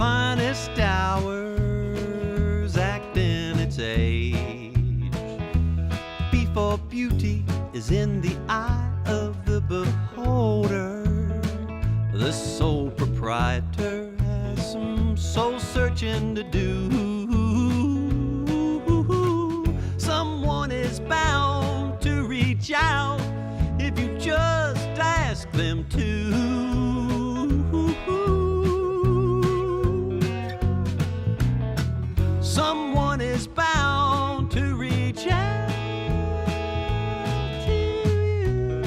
finest hours act in its age. Before beauty is in the eye of the beholder, the sole proprietor has some soul searching to do. Someone is bound to reach out if you just ask them to. Someone is bound to reach out to you.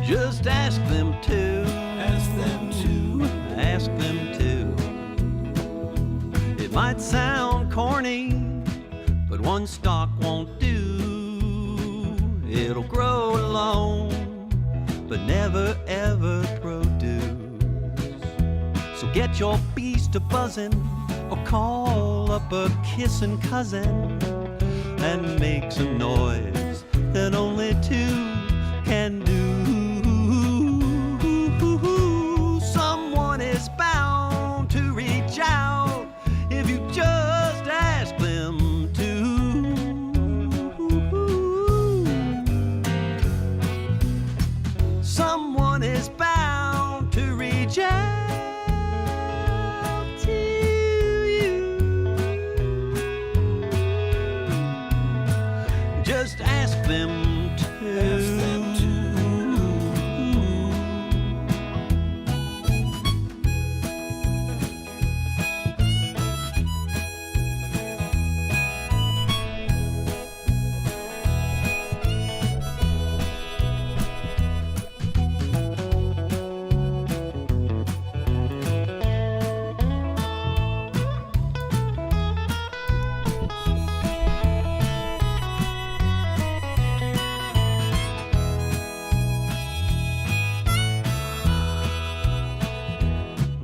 Just ask them to. Ask them to. Ask them to. It might sound corny, but one stalk won't do. It'll grow alone, but never ever produce. So get your beast a buzzing, or call up a kissing cousin, and make some noise that only two can do. Someone is bound to reach out if you just ask them to. Someone is bound to reach out to you. Just ask them to. Ask them to.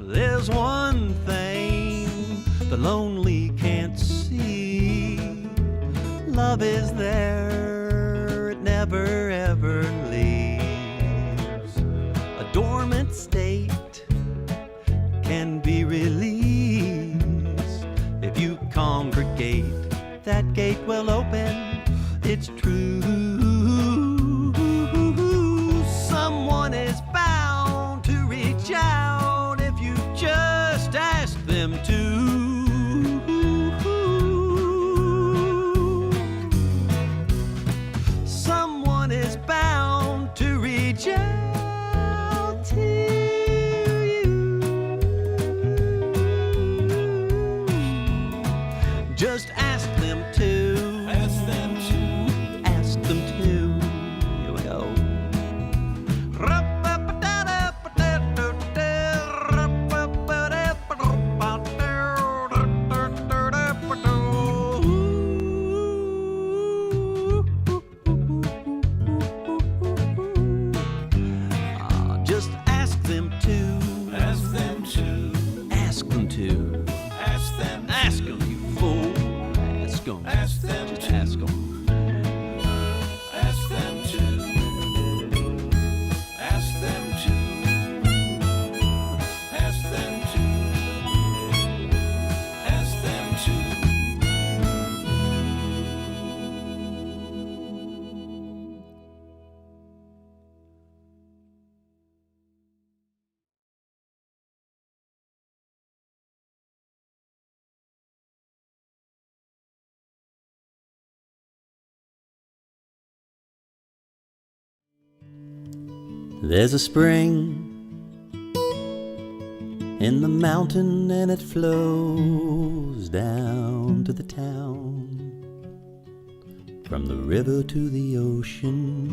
There's one thing the lonely can't see. Love is there, it never ever leaves. A dormant state can be released if you congregate. That gate will open, it's true. Someone is bound to reach out if you just ask them to. Someone is bound to reach out to you. Just ask them to. Ask them to. Ask them to. Here we go. Just ask them to. Ask them to. Ask them to. Ask them. Ask them, you fool. Ask them. Ask them. Just ask them. Ask them to. Ask them to. Ask them to. Ask them to. There's a spring in the mountain and it flows down to the town. From the river to the ocean,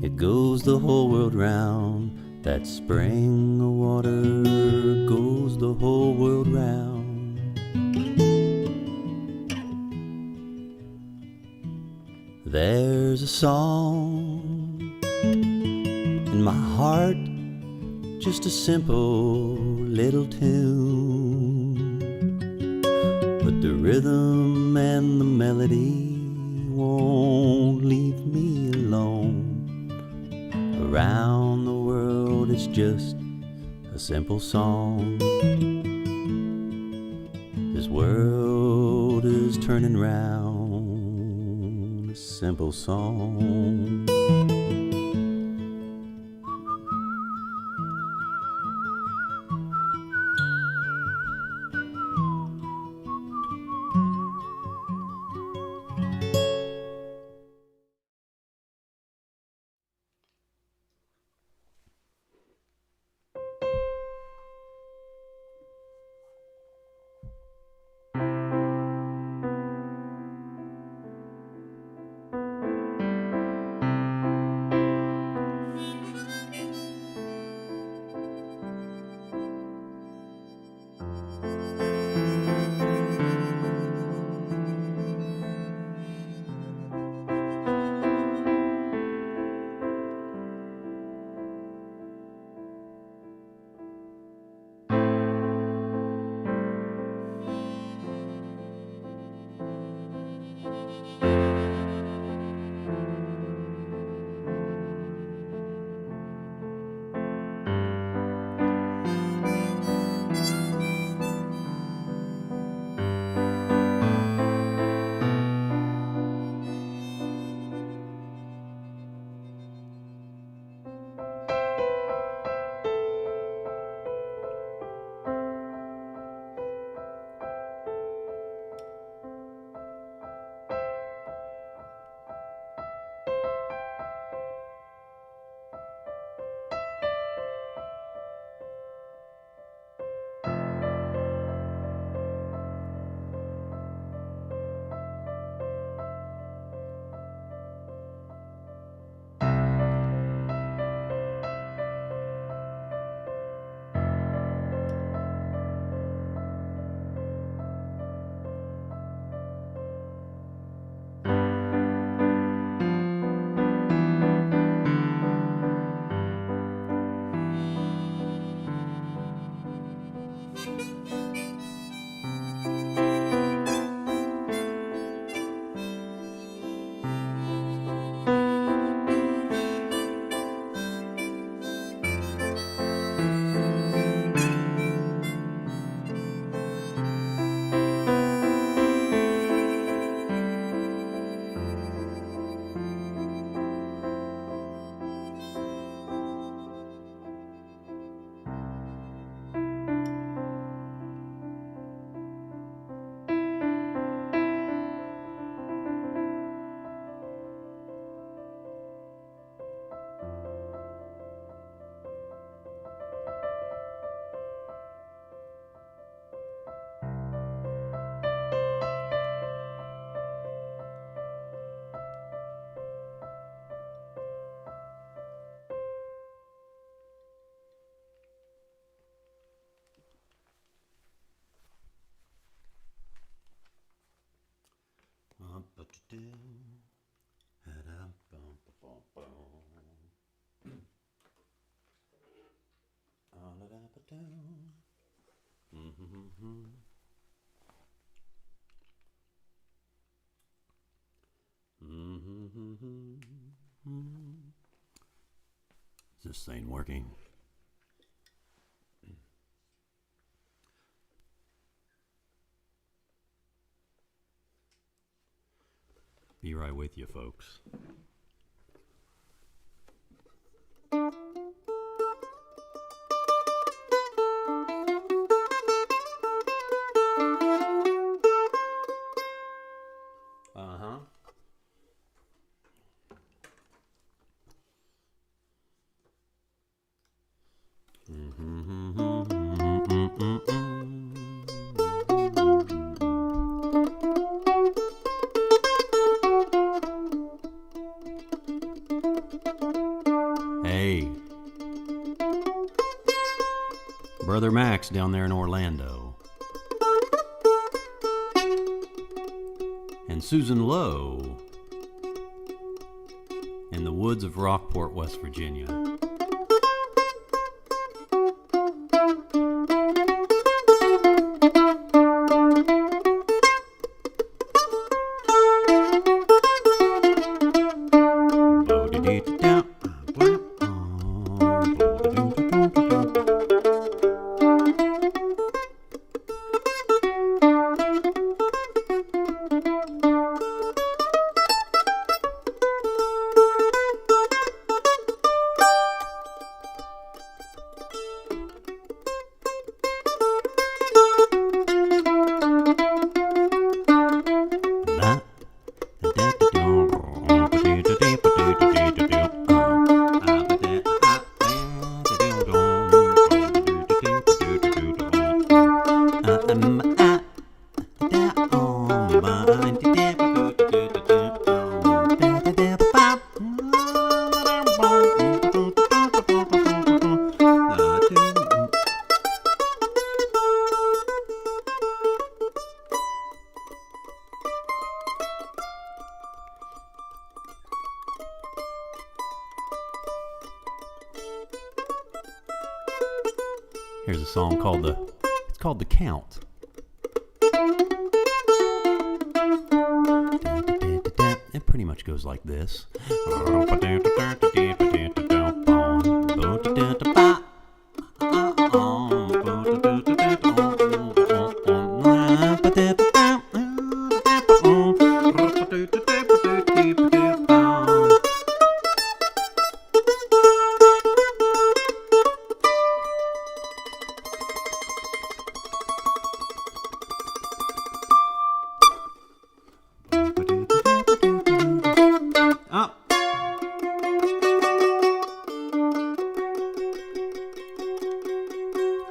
it goes the whole world round. That spring of water goes the whole world round. There's a song in my heart, just a simple little tune, but the rhythm and the melody won't leave me alone. Around the world it's just a simple song. This world is turning round, a simple song. Is this thing working? Be right with you, folks. Hey, Brother Max down there in Orlando, and Susan Lowe in the woods of Rockport, West Virginia. Here's a song called The Count. It pretty much goes like this.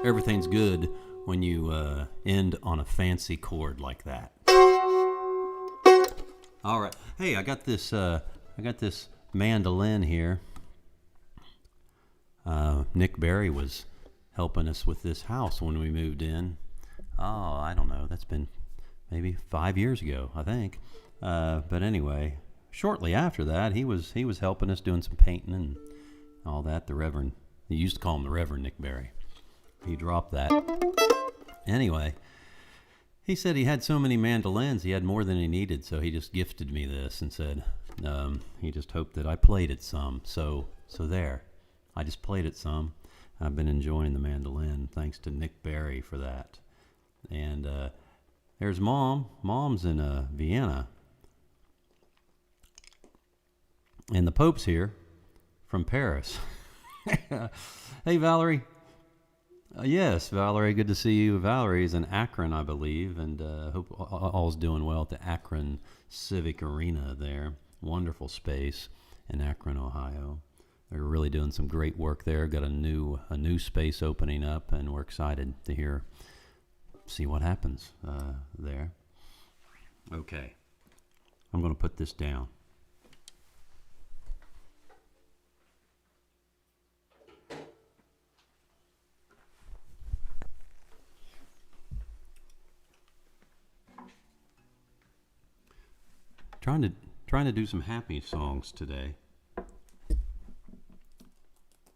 Everything's good when you end on a fancy chord like that. All right. Hey, I got this mandolin here. Nick Berry was helping us with this house when we moved in. Oh, I don't know. That's been maybe 5 years ago, I think. But anyway, shortly after that, he was helping us doing some painting and all that. The Reverend, you used to call him the Reverend Nick Berry. He dropped that. Anyway, he said he had so many mandolins, he had more than he needed, so he just gifted me this and said he just hoped that I played it some. So there. I just played it some. I've been enjoying the mandolin. Thanks to Nick Berry for that. And there's Mom. Mom's in Vienna. And the Pope's here from Paris. Hey, Valerie. Yes, Valerie, good to see you. Valerie's in Akron, I believe, and hope all's doing well at the Akron Civic Arena there. Wonderful space in Akron, Ohio. They're really doing some great work there. Got a new space opening up, and we're excited to see what happens there. Okay, I'm going to put this down. Trying to do some happy songs today.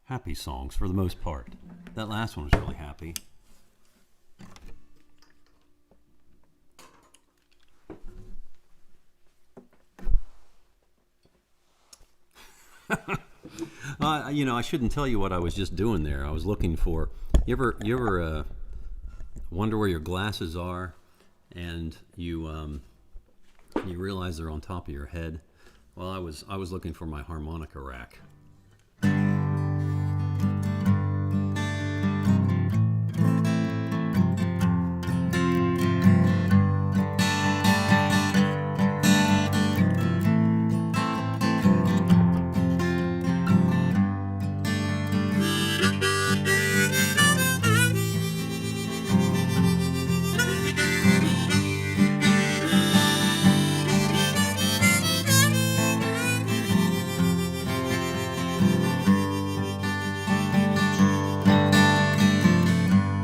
Happy songs for the most part. That last one was really happy. I shouldn't tell you what I was just doing there. I was looking for. You ever wonder where your glasses are, and you realize they're on top of your head? Well, I was looking for my harmonica rack.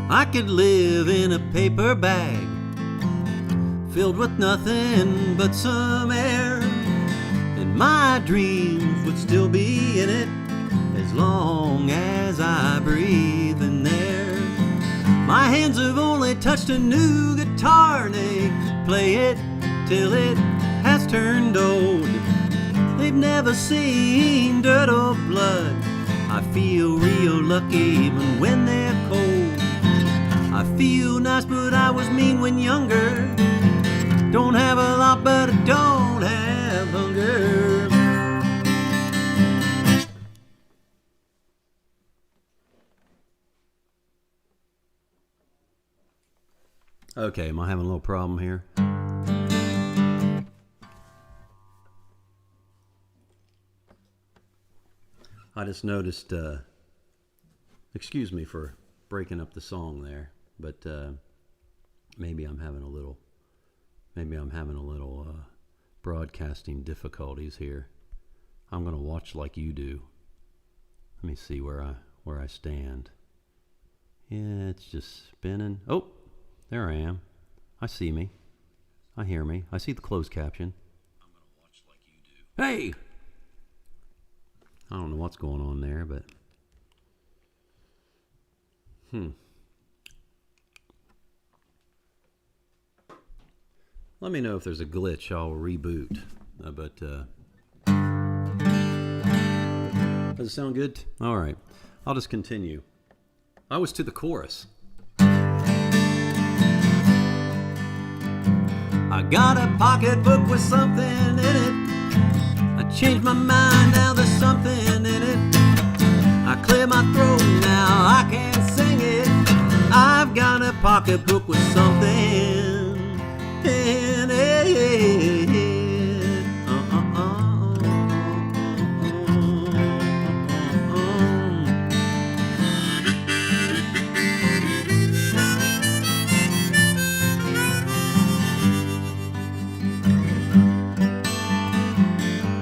I could live in a paper bag filled with nothing but some air, and my dreams would still be in it as long as I breathe in there. My hands have only touched a new guitar, and they play it till it has turned old. They've never seen dirt or blood. I feel real lucky even when they're cold. I feel nice, but I was mean when younger. Don't have a lot, but I don't have hunger. Okay, am I having a little problem here? I just noticed, excuse me for breaking up the song there. But maybe I'm having a little broadcasting difficulties here. I'm gonna watch like you do. Let me see where I stand. Yeah, it's just spinning. Oh, there I am. I see me. I hear me. I see the closed caption. I'm gonna watch like you do. Hey! I don't know what's going on there, but Let me know if there's a glitch. I'll reboot. Does it sound good? All right. I'll just continue. I was to the chorus. I got a pocketbook with something in it. I changed my mind, now there's something in it. I clear my throat, now I can sing it. I've got a pocketbook with something in it.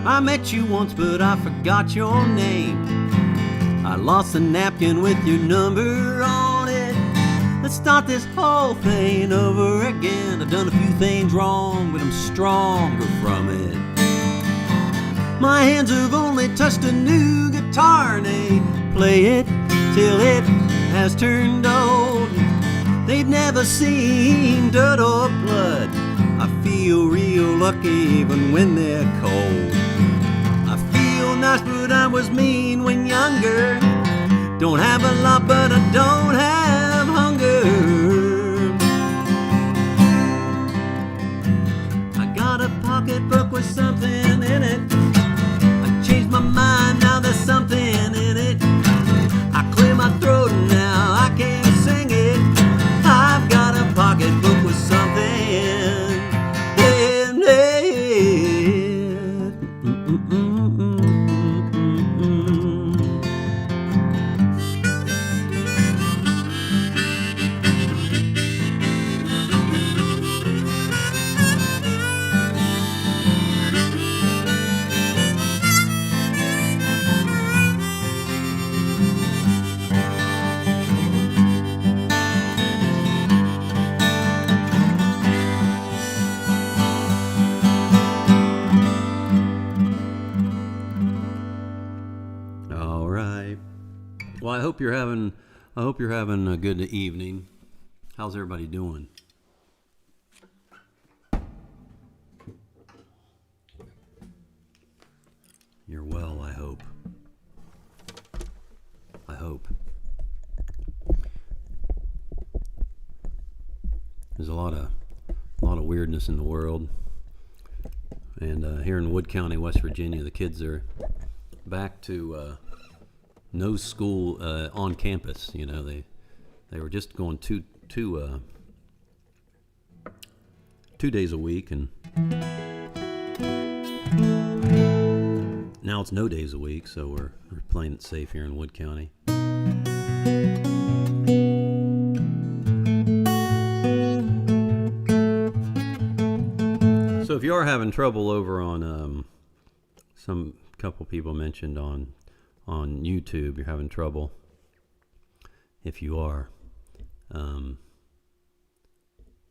I met you once, but I forgot your name. I lost a napkin with your number on it. Let's start this whole thing over again. I've done a few things wrong, but I'm stronger from it. My hands have only touched a new guitar, and they play it till it has turned old. They've never seen dirt or blood. I feel real lucky even when they're cold. I feel nice, but I was mean when younger. Don't have a lot, but I don't have hunger. I got a pocketbook with something in it. I changed my mind, now there's something in it. I clear my throat, now I can sing it. I've got a pocketbook with something in it. Well, I hope you're having a good evening. How's everybody doing? You're well, I hope. I hope. There's a lot of weirdness in the world. And here in Wood County, West Virginia, the kids are back to no school on campus. You know, they were just going two days a week, and now it's no days a week. So we're playing it safe here in Wood County. So if you are having trouble over on some couple people mentioned on YouTube, you're having trouble. If you are,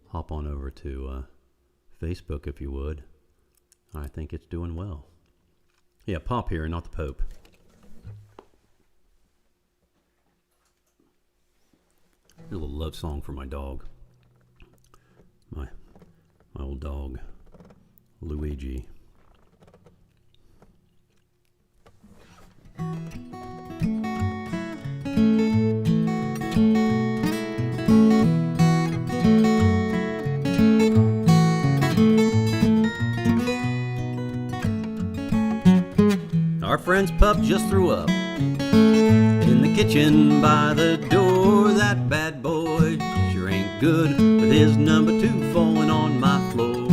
hop on over to Facebook if you would. I think it's doing well. Yeah, Pop here, not the Pope. A little love song for my dog. My old dog, Luigi. Our friend's pup just threw up in the kitchen by the door. That bad boy sure ain't good with his number 2 falling on my floor.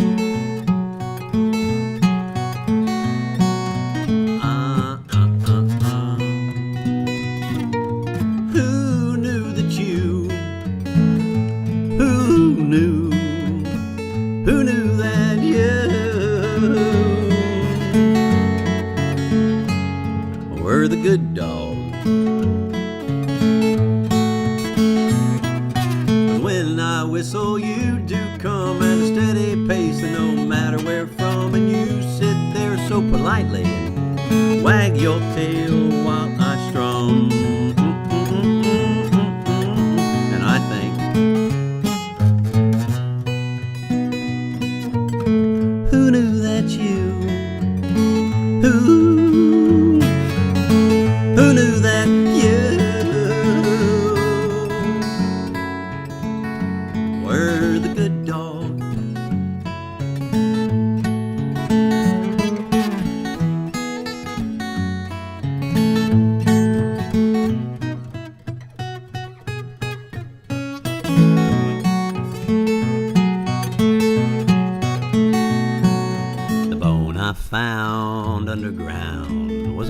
Who knew that you? Who knew? Who knew that you were the good dog? 'Cause when I whistle, you do come at a steady pace, and no matter where from, and you sit there so politely and wag your tail while I strum. And I think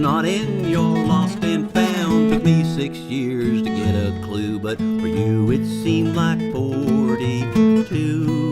not in your lost and found. Took me 6 years to get a clue, but for you it seemed like 42.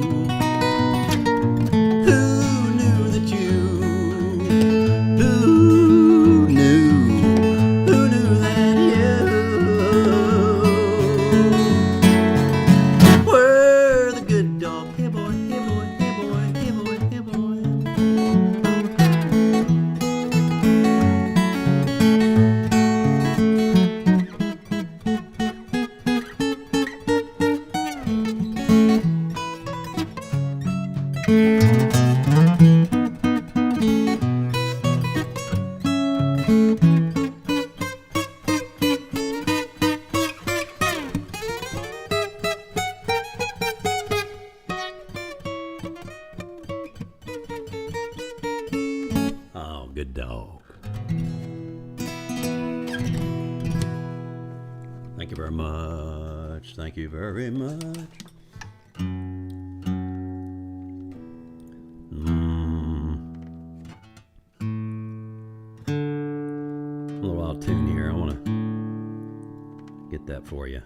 Good dog. Thank you very much. Thank you very much. A little out of tune here. I want to get that for you.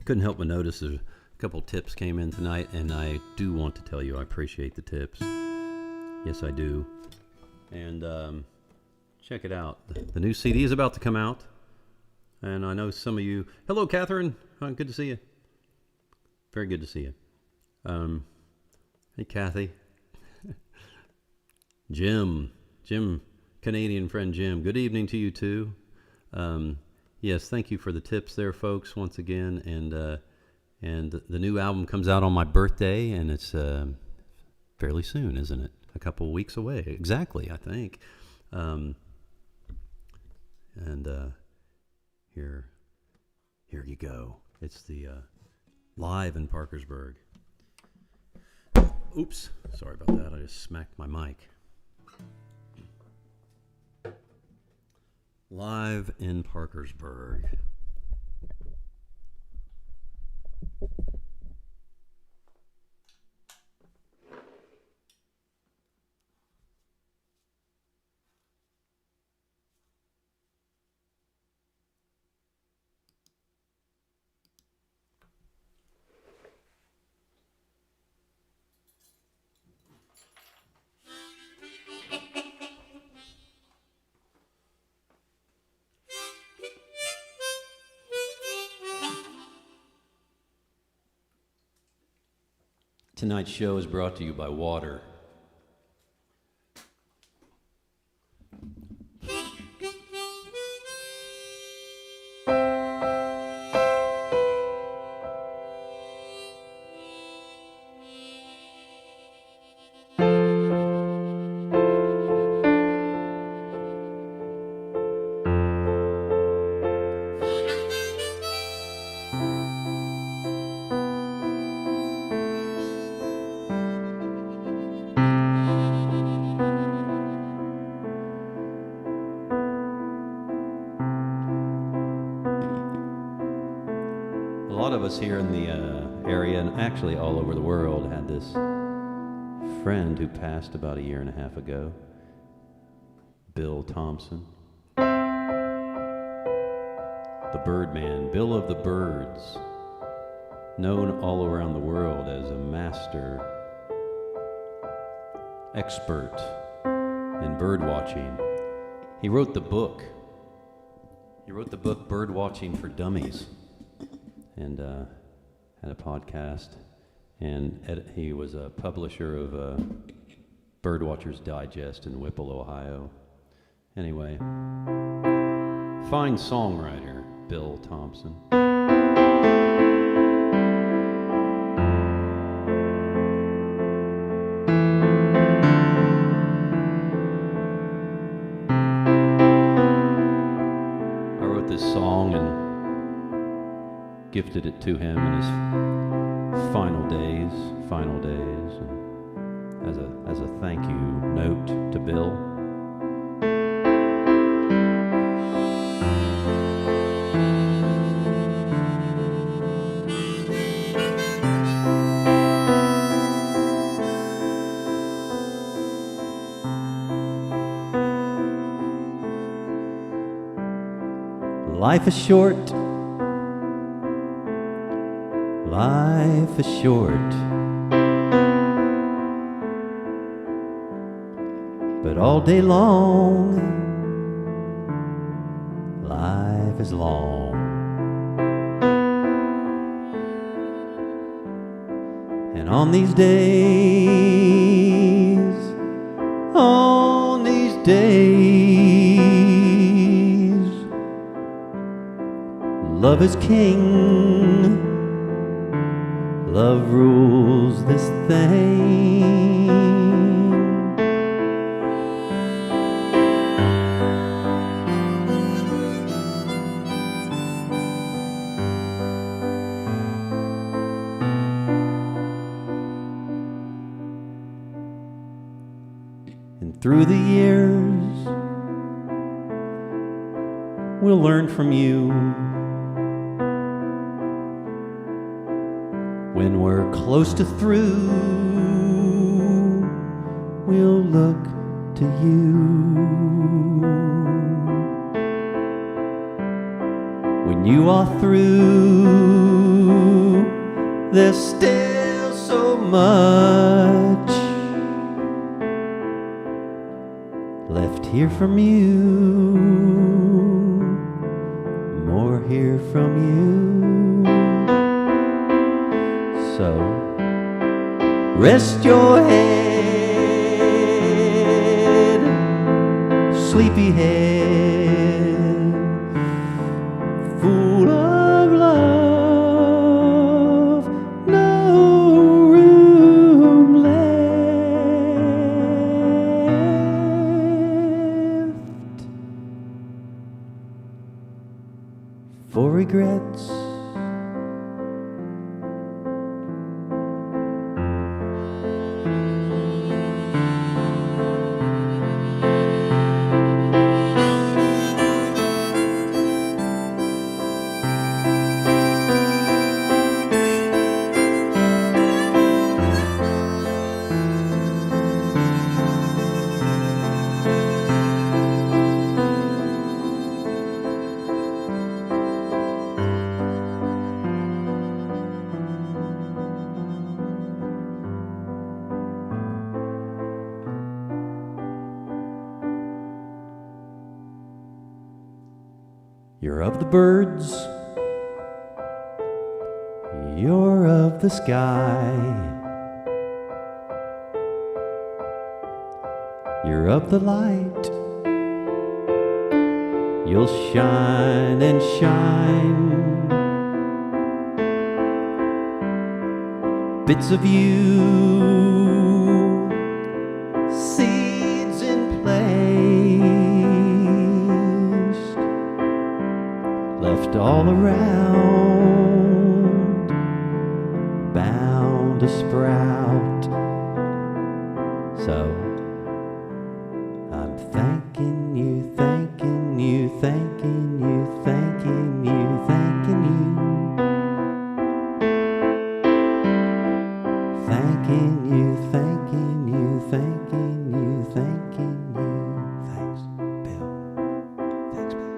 Couldn't help but notice there's a couple tips came in tonight, and I do want to tell you I appreciate the tips. Yes, I do. And check it out. The new CD is about to come out, and I know some of you... Hello, Catherine. Good to see you. Very good to see you. Hey, Kathy. Jim, Canadian friend Jim. Good evening to you, too. Yes, thank you for the tips there, folks, once again, and the new album comes out on my birthday, and it's fairly soon, isn't it? A couple weeks away, exactly, I think. Here you go. It's the live in Parkersburg. Oops, sorry about that. I just smacked my mic. Live in Parkersburg. Tonight's show is brought to you by water. Us here in the area, and actually all over the world, had this friend who passed about 1.5 years ago, Bill Thompson, the Birdman, Bill of the Birds, known all around the world as a master expert in bird watching. He wrote the book Bird Watching for Dummies, and had a podcast, and he was a publisher of Birdwatchers Digest in Whipple, Ohio. Anyway, fine songwriter, Bill Thompson. I wrote this song and gifted it to him in his final days, and as a thank you note to Bill. Life is short. Life is short. But all day long, life is long. And on these days, love is king. Love rules this thing. And through the years, we'll learn from you. When we're close to through, we'll look to you. When you are through, there's still so much left here from you, more here from you. So rest your head, sleepy head, full of love, no room left for regrets. You're of the birds, you're of the sky, you're of the light, you'll shine and shine. Bits of you, seeds in place, left all around, bound to sprout. So I'm thanking you, thanking you, thanking you, thanking you, thanking you, thanking you, thanking you, thanking you, thanking you. Thanks, Bill. Thanks, Bill.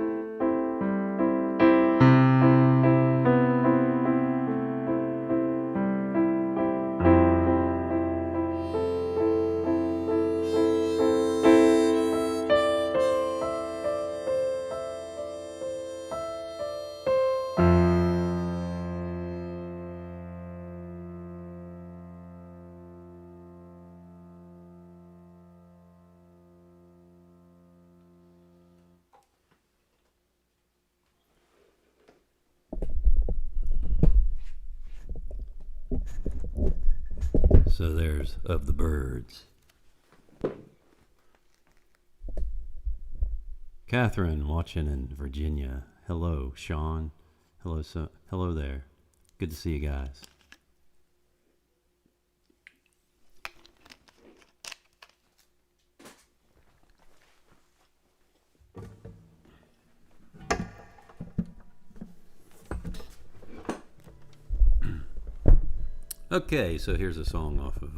So there's Of the Birds. Catherine watching in Virginia. Hello, Sean. Hello there. Good to see you guys. Okay, so here's a song off of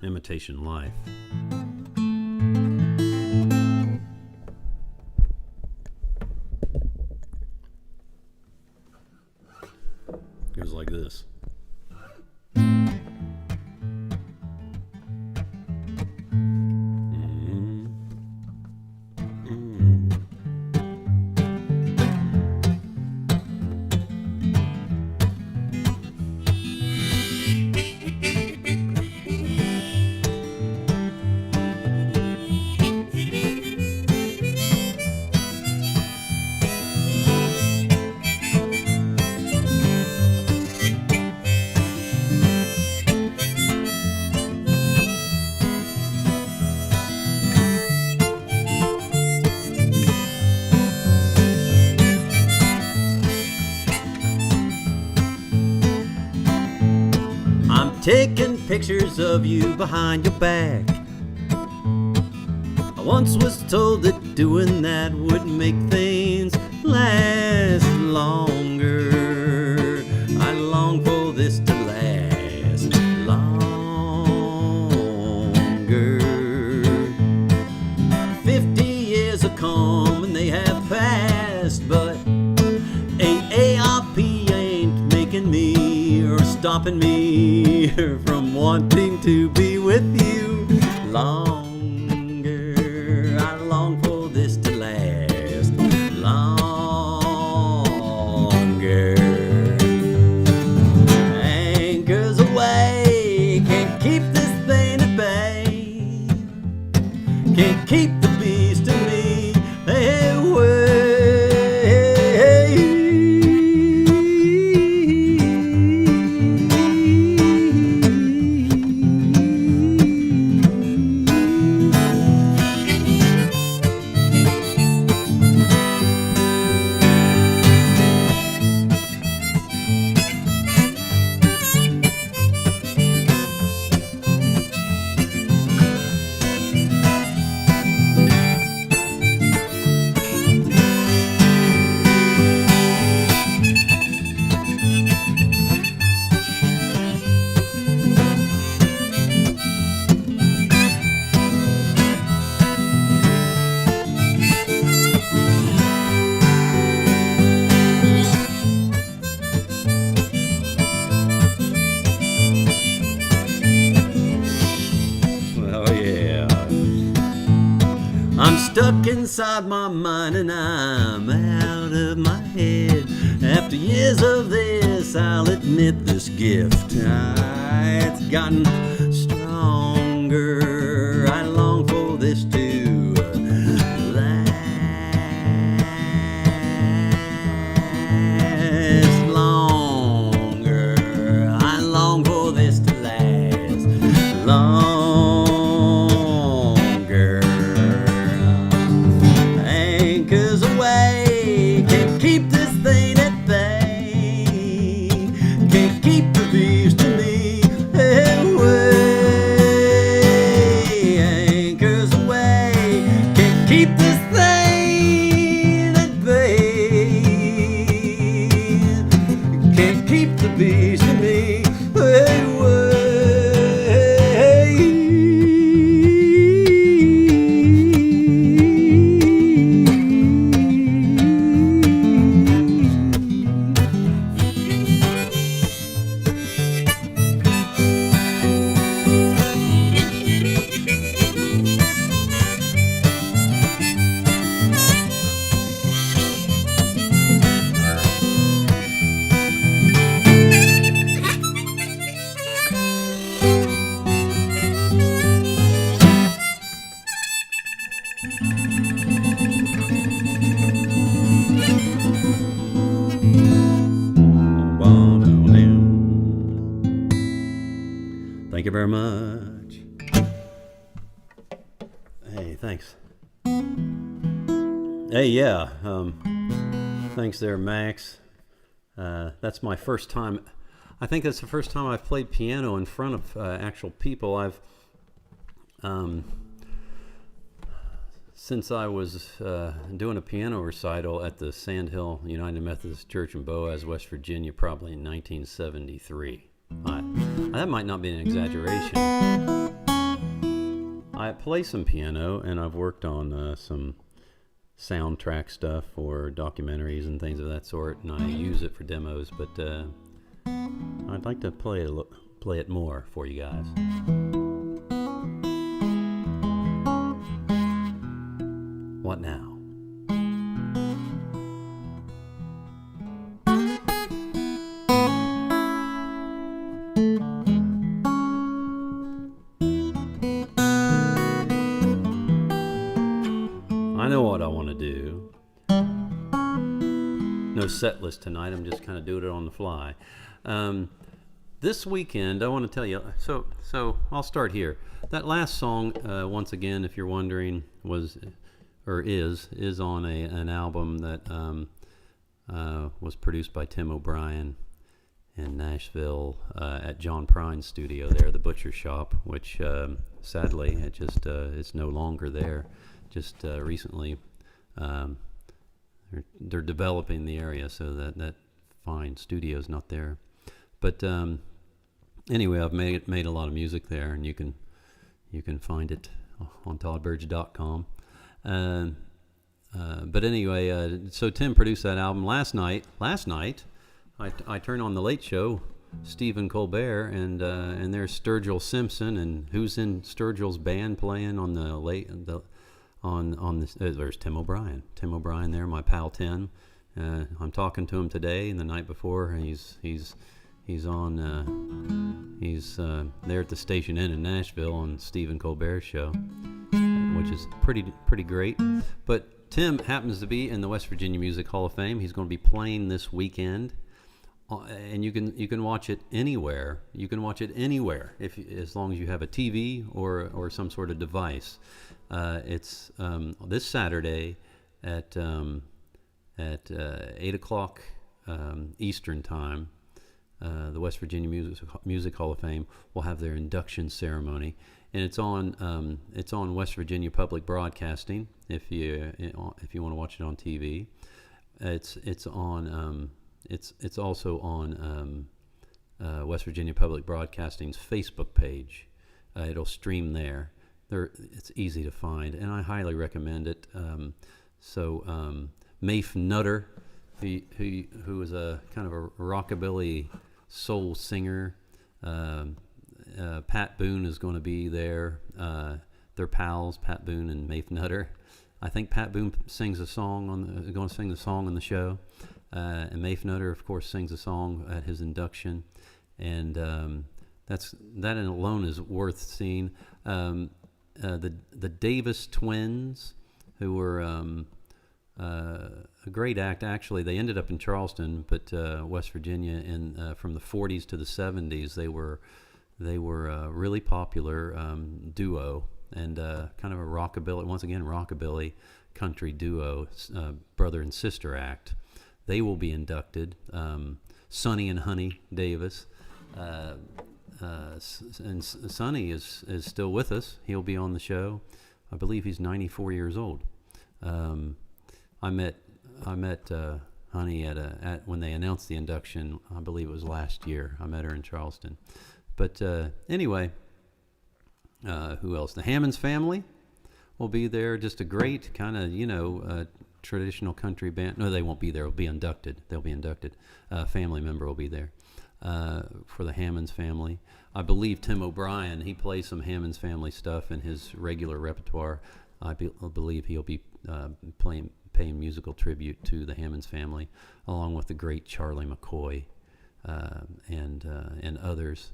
Imitation Life. taking pictures of you behind your back. I once was told that doing that would make things last longer. I long for this to last longer. 50 years have come and they have passed, but AARP ain't making me or stopping me from wanting to be with you longer. I long for this to last longer. Anchors away, can't keep this thing at bay. Can't keep the beast in me away. I'm stuck inside my mind and I'm out of my head. After years of this, I'll admit this gift, it's gotten stronger. I long for this to last longer. I long for this to last longer. Keep this thing at bay. Can't keep the beast in me away. Anchors away. Can't keep this thing at bay. Can't keep the beast in me away. Thank you very much. Hey, thanks. Hey, yeah. Thanks there, Max. That's my first time. I think that's the first time I've played piano in front of actual people. I've since I was doing a piano recital at the Sandhill United Methodist Church in Boaz, West Virginia, probably in 1973. That might not be an exaggeration. I play some piano, and I've worked on some soundtrack stuff for documentaries and things of that sort, and I use it for demos, but I'd like to play it more for you guys. What now? I know what I want to do. No set list tonight. I'm just kind of doing it on the fly. This weekend, I want to tell you. So I'll start here. That last song, once again, if you're wondering, is on an album that was produced by Tim O'Brien, in Nashville at John Prine's studio there, the butcher shop, which sadly it just it's no longer there. Just recently, they're developing the area so that fine studio's not there. But anyway, I've made a lot of music there, and you can find it on toddburge.com. But anyway, so Tim produced that album last night. I turned on the Late Show, Stephen Colbert, and there's Sturgill Simpson, and who's in Sturgill's band playing on there's Tim O'Brien. Tim O'Brien there, my pal Tim. I'm talking to him today and the night before. He's on there at the Station Inn in Nashville on Stephen Colbert's show, which is pretty great. But Tim happens to be in the West Virginia Music Hall of Fame. He's going to be playing this weekend, and you can watch it anywhere. You can watch it anywhere as long as you have a TV or some sort of device. It's this Saturday at 8 o'clock Eastern Time. The West Virginia Music Hall of Fame will have their induction ceremony, and it's on West Virginia Public Broadcasting. If you want to watch it on TV, it's also on West Virginia Public Broadcasting's Facebook page. It'll stream there. It's easy to find, and I highly recommend it. Mafe Nutter, who is a kind of a rockabilly soul singer. Pat Boone is going to be there. They're pals, Pat Boone and Mafe Nutter. I think Pat Boone sings a song going to sing the song on the show, and Mafe Nutter, of course, sings a song at his induction, and that alone is worth seeing. The Davis twins, who were a great act. Actually, they ended up in Charleston, but West Virginia, from the 40s to the 70s, they were a really popular duo, and kind of a rockabilly country duo, brother and sister act. They will be inducted. Sonny and Honey Davis, and Sonny is still with us. He'll be on the show. I believe he's 94 years old. I met Honey at when they announced the induction. I believe it was last year. I met her in Charleston. But anyway, who else? The Hammonds family will be there. Just a great kind of traditional country band. No, they won't be there. They'll be inducted. Family member will be there for the Hammonds family. I believe Tim O'Brien. He plays some Hammonds family stuff in his regular repertoire. I believe he'll be paying musical tribute to the Hammonds family, along with the great Charlie McCoy and others.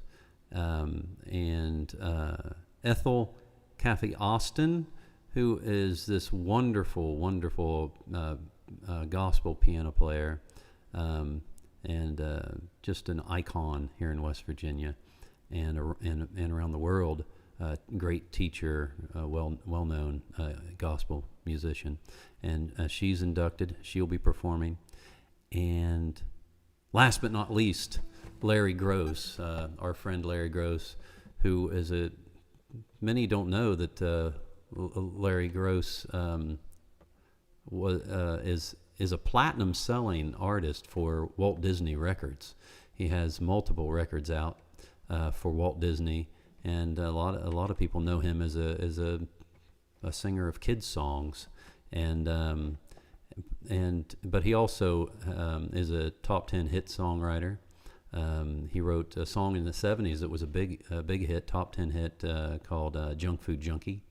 Ethel Kathy Austin, who is this wonderful gospel piano player, and just an icon here in West Virginia and around the world. Great teacher, well-known gospel musician, and she's inducted. She'll be performing. And last but not least, Larry Gross, our friend Larry Gross, who is many don't know that Larry Gross is a platinum-selling artist for Walt Disney Records. He has multiple records out for Walt Disney. And a lot of people know him as a singer of kids songs, but he also is a top 10 hit songwriter. He wrote a song in the 70s that was a big hit, top 10 hit called "Junk Food Junkie,"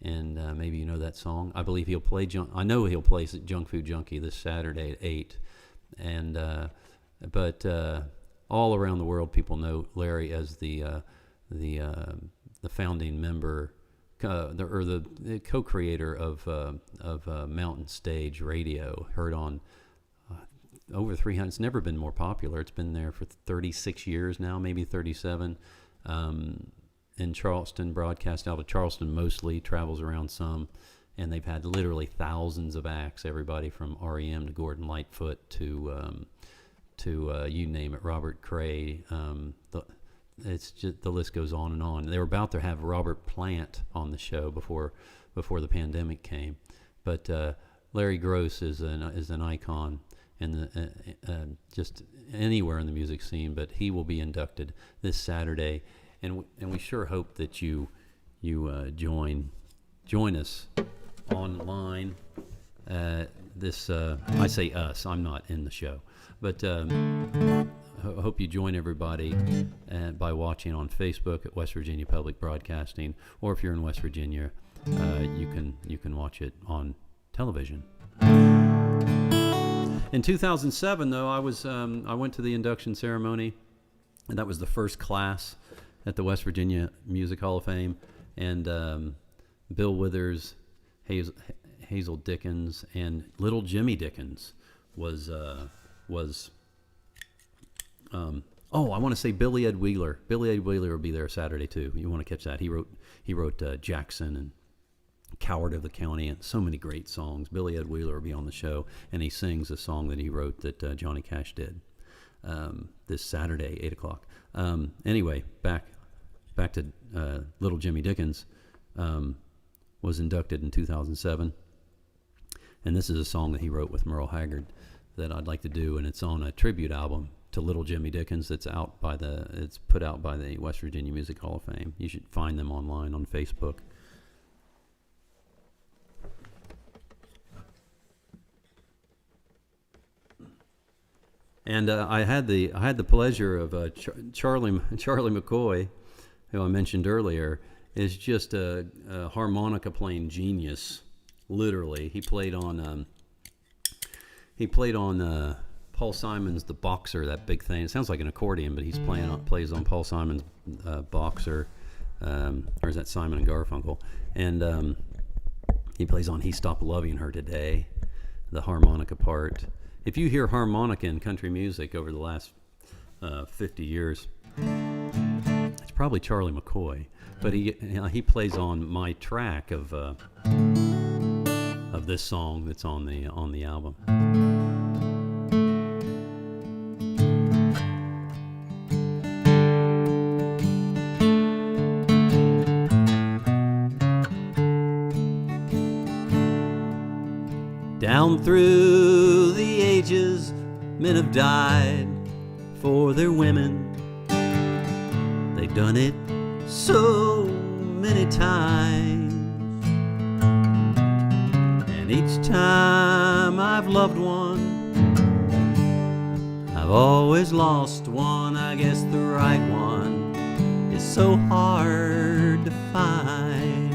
and maybe you know that song. I believe he'll play I know he'll play "Junk Food Junkie" this Saturday at 8, but all around the world people know Larry as the founding member, the co-creator of Mountain Stage Radio, heard on over 300. It's never been more popular. It's been there for 36 years now, maybe 37. In Charleston, broadcast out of Charleston mostly, travels around some, and they've had literally thousands of acts. Everybody from REM to Gordon Lightfoot to you name it, Robert Cray. It's just, the list goes on and on. They were about to have Robert Plant on the show before the pandemic came, but Larry Gross is an icon in the just anywhere in the music scene. But he will be inducted this Saturday, and we sure hope that you join us online. I say us. I'm not in the show, but I hope you join everybody by watching on Facebook at West Virginia Public Broadcasting, or if you're in West Virginia, you can watch it on television. In 2007, though, I went to the induction ceremony, and that was the first class at the West Virginia Music Hall of Fame, and Bill Withers, Hazel Dickens, and Little Jimmy Dickens was I want to say Billy Ed Wheeler. Billy Ed Wheeler will be there Saturday too. You want to catch that? He wrote Jackson and Coward of the County and so many great songs. Billy Ed Wheeler will be on the show, and he sings a song that he wrote that Johnny Cash did this Saturday, 8 o'clock. Anyway, back to Little Jimmy Dickens. Was inducted in 2007, and this is a song that he wrote with Merle Haggard that I'd like to do, and it's on a tribute album to Little Jimmy Dickens that's it's put out by the West Virginia Music Hall of Fame. You should find them online on Facebook. And I had the pleasure of Charlie McCoy, who I mentioned earlier, is just a harmonica playing genius. Literally, he played on Paul Simon's The Boxer, that big thing. It sounds like an accordion, but he's plays on Paul Simon's Boxer, or is that Simon and Garfunkel? And he plays on He Stopped Loving Her Today, the harmonica part. If you hear harmonica in country music over the last 50 years, it's probably Charlie McCoy. But he plays on my track of this song that's on the album. Down through the ages, men have died for their women. They've done it so many times, and each time I've loved one, I've always lost one. I guess the right one is so hard to find.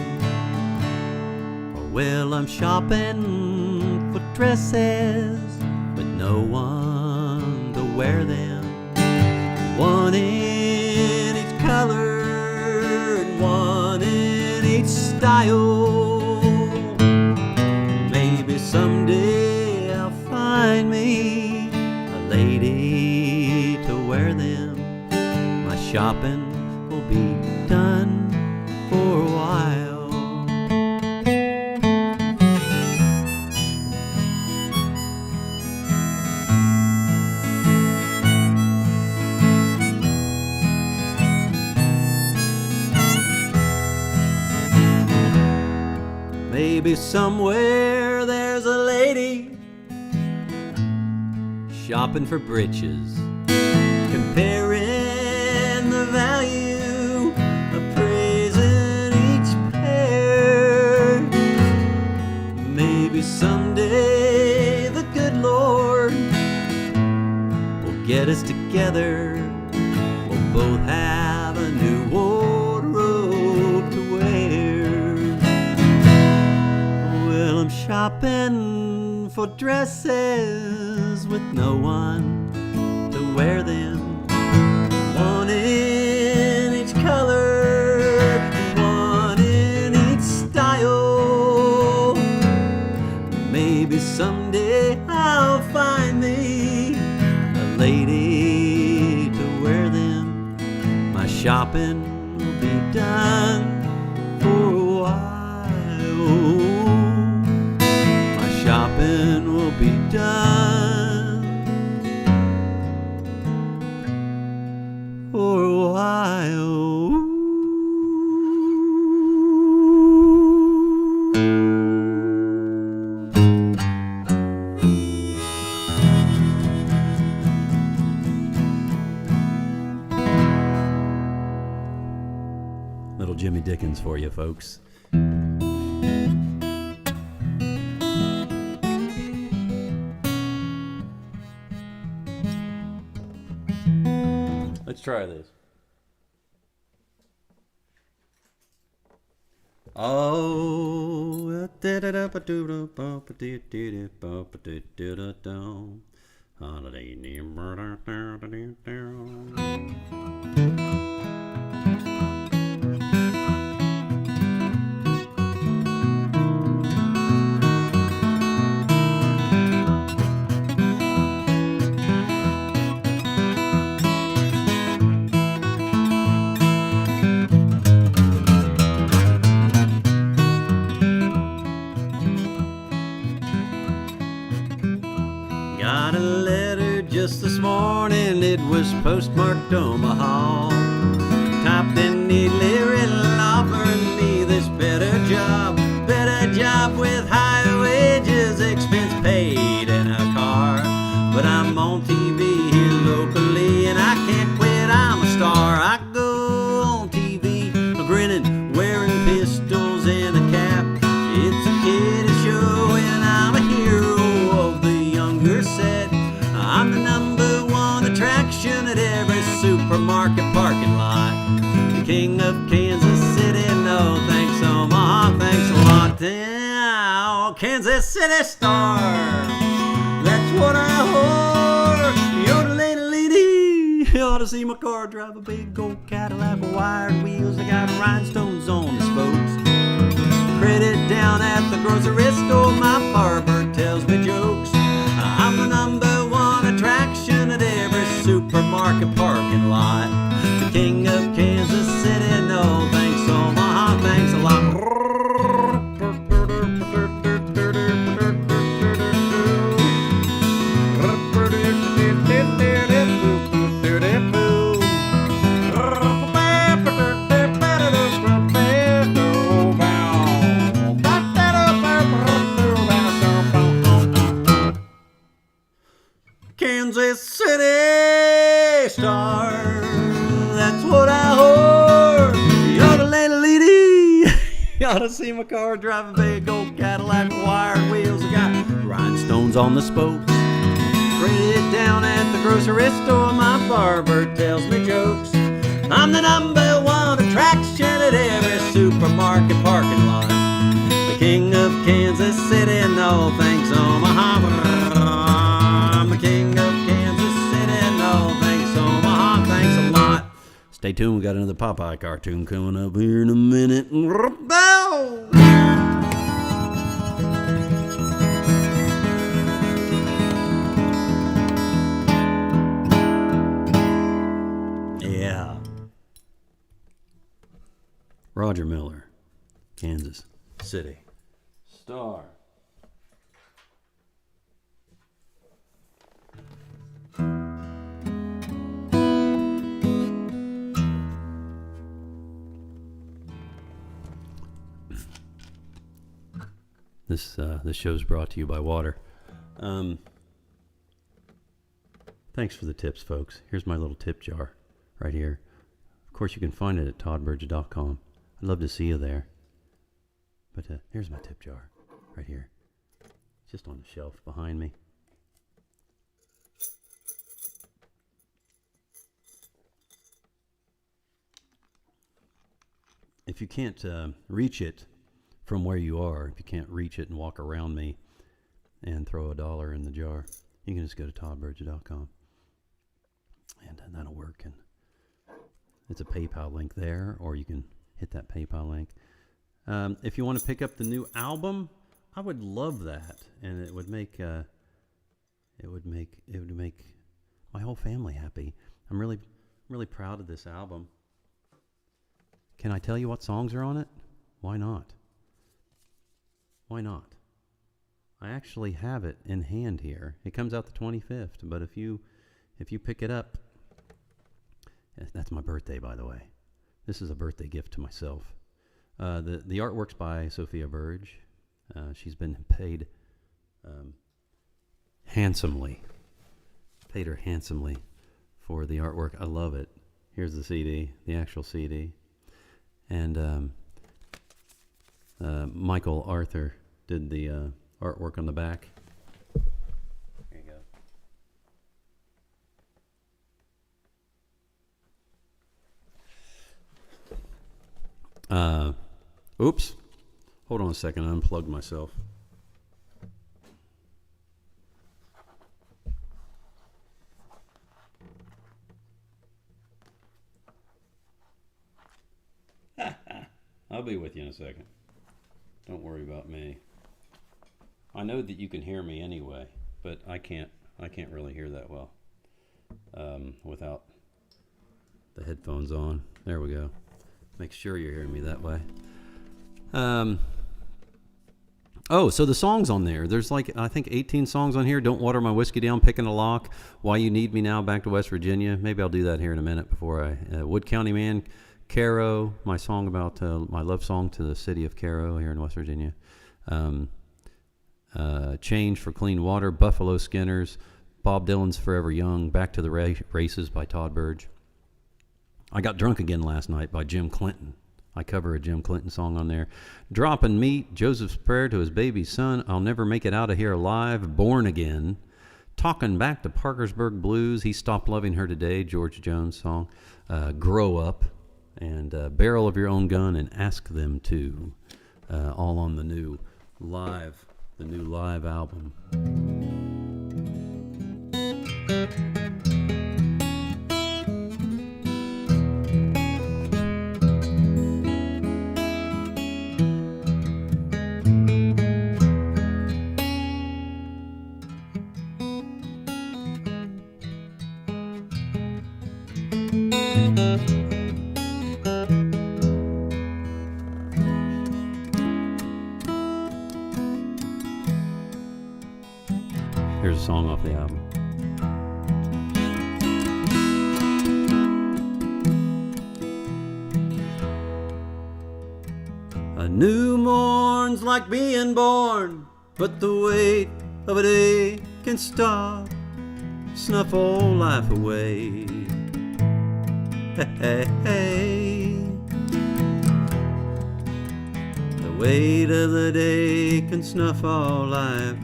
Well, I'm shopping for dresses, but no one to wear them. One in each color, one in each style. Maybe someday I'll find me a lady to wear them. My shopping will be done for a while. Maybe somewhere there's a lady shopping for breeches, comparing the value, appraising each pair. Maybe someday the good Lord will get us together. We'll both have a new wardrobe to wear. I'm shopping for dresses with no one to wear them. One in each color, one in each style. Maybe someday I'll find me a lady to wear them. My shopping will be done for a while. Shopping will be done Jimmy Dickens for you, folks. Let's try this. Oh, got a letter just this morning, it was postmarked Omaha. Typed in neatly written, offering me this better job with higher wages, expense paid, and a car. But I'm on TV here locally, and I can't quit, I'm a star. I go on TV, grinning, wearing pistols and a cap. It's a kiddie show, and I'm a hero of the younger set. I'm the number one attraction at every supermarket parking lot. The king of Kansas City, no thanks Omaha, thanks a lot. Oh, Kansas City star, that's what I whore. Yodeladalady, you ought to see my car drive a big gold Cadillac with wired wheels. I got rhinestones on the spokes. Credit down at the grocery store, my barber tells me jokes. I'm the number one attraction at every supermarket parking lot. The king of Kansas City, no thanks Omaha, thanks a lot. Kansas City star, that's what I whore. Yodeladalady, you ought to see my car drive a big old Cadillac with wired wheels. I got rhinestones on the spokes. Credit down at the grocery store, my barber tells me jokes. I'm the number one attraction at every supermarket parking lot. The king of Kansas City, no thanks Omaha. I'm the king of Kansas City, no thanks Omaha, thanks a lot. Stay tuned, we got another Popeye cartoon coming up here in a minute. Yeah. Roger Miller, Kansas City star. This show's brought to you by water. Thanks for the tips, folks. Here's my little tip jar right here. Of course, you can find it at toddburge.com. I'd love to see you there. But here's my tip jar right here. It's just on the shelf behind me. If you can't reach it from where you are, if you can't reach it and walk around me and throw $1 in the jar, you can just go to toddburge.com and that'll work. And it's a PayPal link there, or you can hit that PayPal link. If you want to pick up the new album, I would love that, and it would make my whole family happy. I'm really proud of this album. Can I tell you what songs are on it? Why not? Why not? I actually have it in hand here. It comes out the 25th, but if you pick it up, that's my birthday, by the way. This is a birthday gift to myself. The artwork's by Sophia Burge. She's been paid handsomely. Paid her handsomely for the artwork. I love it. Here's the CD, the actual CD. And Michael Arthur did the artwork on the back. There you go. Oops. Hold on a second. I unplugged myself. I'll be with you in a second. Don't worry about me. I know that you can hear me anyway, but I can't really hear that well without the headphones on. There we go. Make sure you're hearing me that way. So the songs on there. There's like, I think 18 songs on here. Don't Water My Whiskey Down, Picking a Lock, Why You Need Me Now, Back to West Virginia. Maybe I'll do that here in a minute before I... Wood County Man, Caro, my song about my love song to the city of Caro here in West Virginia. Change for Clean Water, Buffalo Skinners, Bob Dylan's Forever Young, Back to the Races by Todd Burge. I Got Drunk Again Last Night by Jim Clinton. I cover a Jim Clinton song on there. Droppin' Meat, Joseph's Prayer to His Baby Son, I'll Never Make It Out of Here Alive, Born Again. Talking Back to Parkersburg Blues, He Stopped Loving Her Today, George Jones song. Grow Up, and Barrel of Your Own Gun, and Ask Them To, all on the new live album. Here's a song off the album. A new morn's like being born, but the weight of a day can stop, snuff all life away. Hey, hey, hey. The weight of the day can snuff all life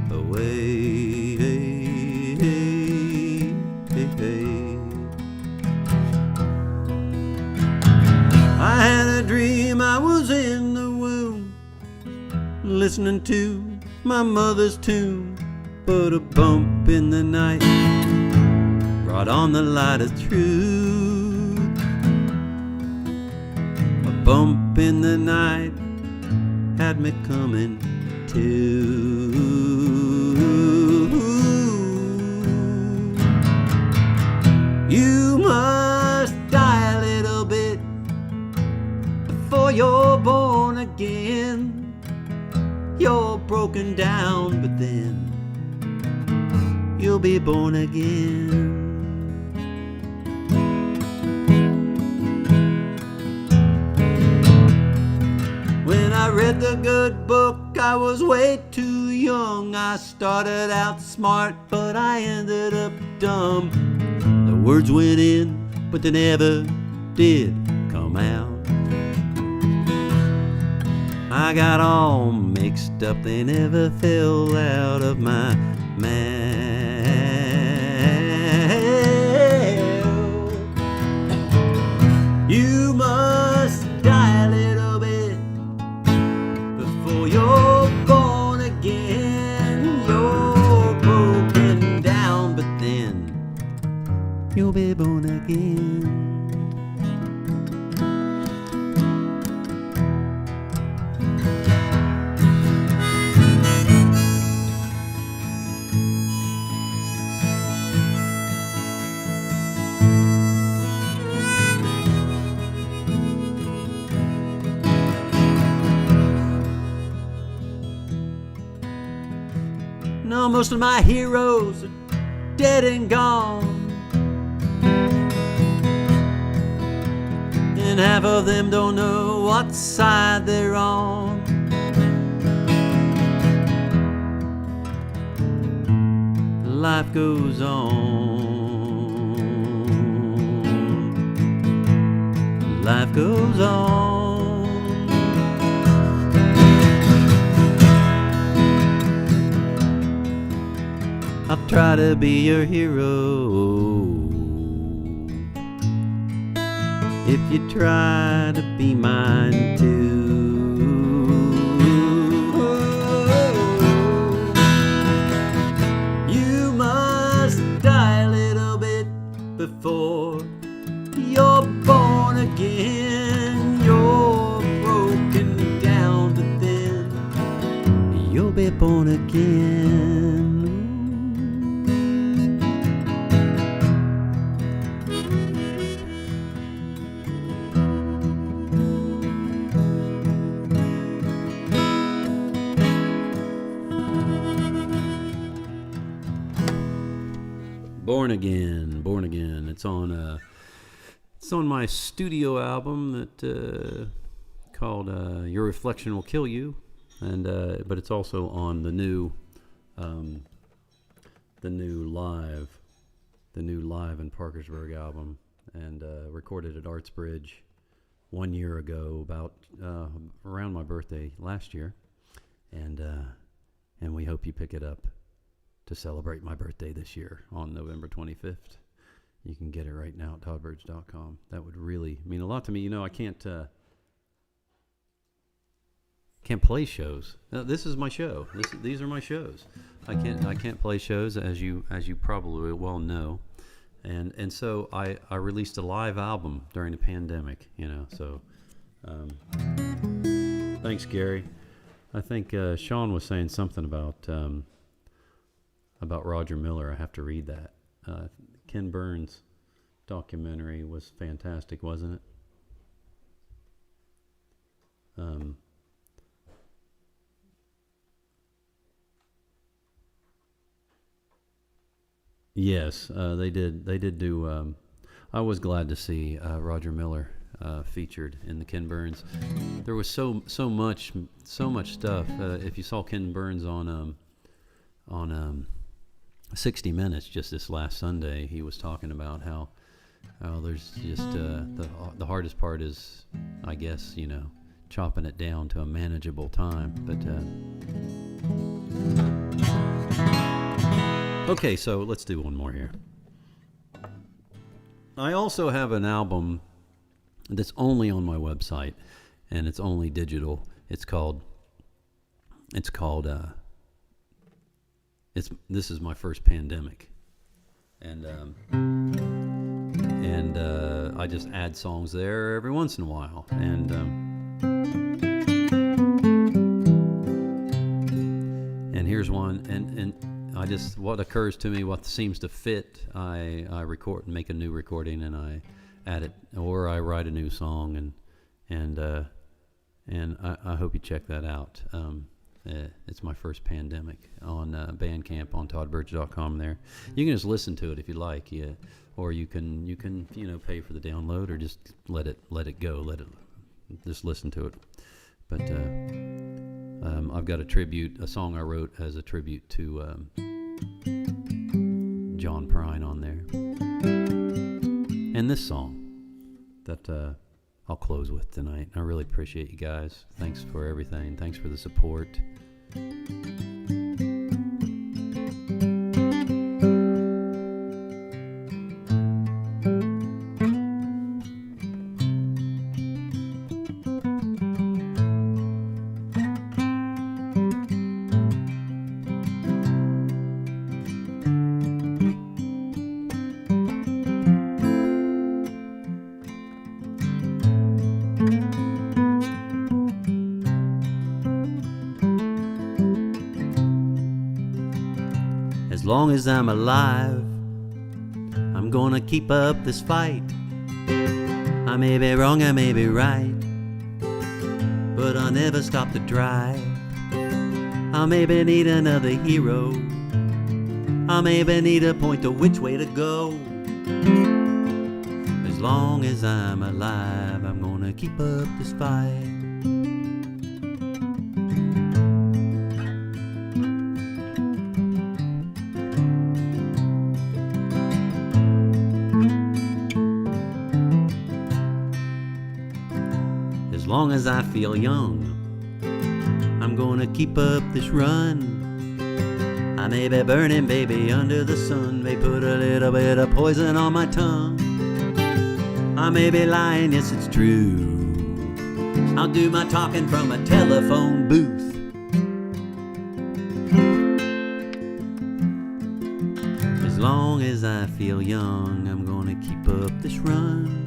away. Hey, hey, hey, hey. I had a dream I was in the womb, listening to my mother's tune, but a bump in the night brought on the light of truth. A bump in the night had me coming to. You must die a little bit before you're born again. You're broken down, but then you'll be born again. When I read the good book, I was way too young. I started out smart, but I ended up dumb. The words went in, but they never did come out. I got all mixed up, they never fell out of my mouth. You must die a little bit before you're born again. You're broken down, but then you'll be born again. Now most of my heroes are dead and gone, and half of them don't know what side they're on. Life goes on. Life goes on. try to be your hero. If you try to be mine too. You must die a little bit before you're born again. You're broken down, but then you'll be born again. Born Again, Born Again. It's on my studio album that called Your Reflection Will Kill You, and but it's also on the new live in Parkersburg album, and recorded at Arts Bridge 1 year ago, about around my birthday last year, and we hope you pick it up to celebrate my birthday this year on November 25th. You can get it right now at toddburge.com. That would really mean a lot to me. You know, I can't play shows. This is my show. These are my shows. I can't play shows, as you probably well know. And so I released a live album during the pandemic, you know. So thanks, Gary. I think Sean was saying something about Roger Miller. I have to read that. Ken Burns' documentary was fantastic, wasn't it? Yes, they did do. I was glad to see Roger Miller featured in the Ken Burns. There was so much stuff. If you saw Ken Burns on 60 Minutes just this last Sunday, he was talking about how there's just the hardest part is, I guess, you know, chopping it down to a manageable time. But okay, so let's do one more here. I also have an album that's only on my website, and it's only digital. This is my first pandemic, and I just add songs there every once in a while, and here's one, and I just, what occurs to me, what seems to fit, I record, make a new recording, and I add it, or I write a new song, and I hope you check that out. It's my first pandemic on Bandcamp, on toddburge.com. There, you can just listen to it if you like, yeah, or you can pay for the download, or just let it go, just listen to it. But I've got a song I wrote as a tribute to John Prine on there, and this song that I'll close with tonight. I really appreciate you guys. Thanks for everything. Thanks for the support. As long as I'm alive, I'm gonna keep up this fight. I may be wrong, I may be right, but I'll never stop to drive. I'll maybe need another hero. I'll maybe need a point to which way to go. As long as I'm alive, I'm gonna keep up this fight. As long as I feel young, I'm gonna keep up this run. I may be burning, baby, under the sun. May put a little bit of poison on my tongue. I may be lying, yes, it's true. I'll do my talking from a telephone booth. As long as I feel young, I'm gonna keep up this run.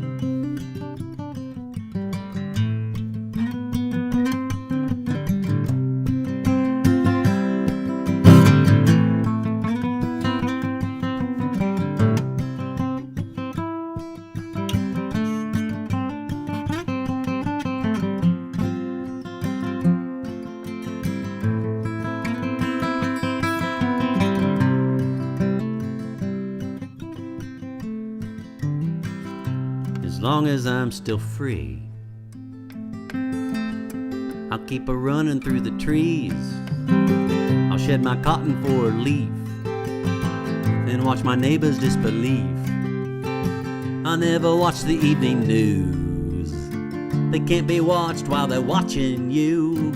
As long as I'm still free, I'll keep a running through the trees. I'll shed my cotton for a leaf, then watch my neighbors disbelief. I'll never watch the evening news. They can't be watched while they're watching you.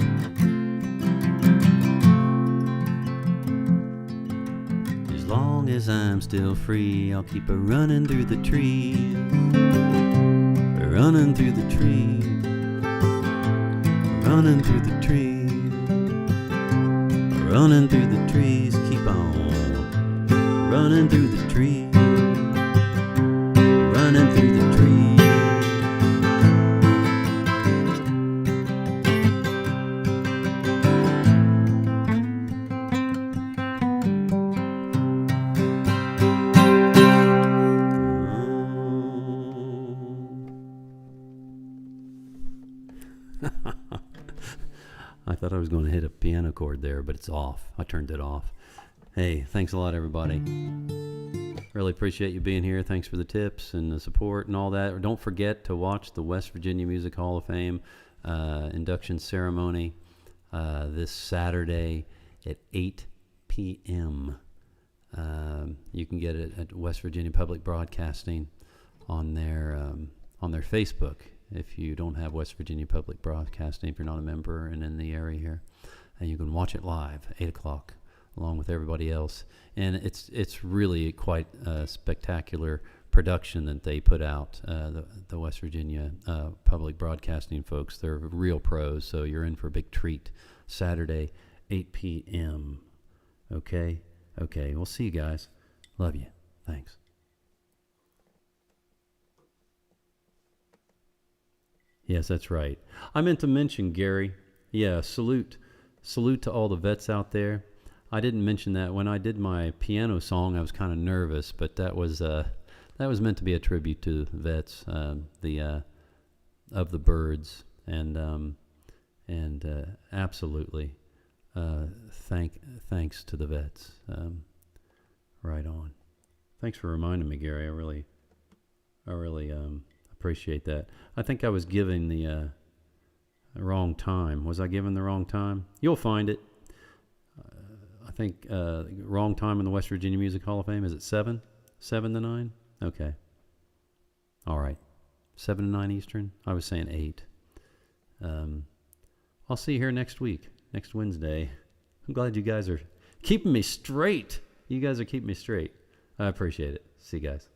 As long as I'm still free, I'll keep a running through the trees. Running through the trees, running through the trees, running through the trees, keep on running through the trees, running through the trees. I thought I was going to hit a piano chord there, but it's off. I turned it off. Hey, thanks a lot, everybody. Really appreciate you being here. Thanks for the tips and the support and all that. Don't forget to watch the West Virginia Music Hall of Fame induction ceremony this Saturday at 8 p.m. You can get it at West Virginia Public Broadcasting on their Facebook. If you don't have West Virginia Public Broadcasting, if you're not a member and in the area here, and you can watch it live, 8 o'clock, along with everybody else. And it's really quite a spectacular production that they put out, the West Virginia Public Broadcasting folks. They're real pros, so you're in for a big treat. Saturday, 8 p.m. Okay? Okay, we'll see you guys. Love you. Thanks. Yes, that's right. I meant to mention, Gary. Yeah, salute to all the vets out there. I didn't mention that when I did my piano song. I was kind of nervous, but that was meant to be a tribute to the vets, of the birds, and absolutely, thanks to the vets. Right on. Thanks for reminding me, Gary. I really appreciate that. I think I was giving the wrong time. Was I giving the wrong time? You'll find it. I think wrong time in the West Virginia Music Hall of Fame. Is it 7? 7 to 9? Okay. All right. 7 to 9 Eastern? I was saying 8. I'll see you here next week, next Wednesday. I'm glad you guys are keeping me straight. You guys are keeping me straight. I appreciate it. See you guys.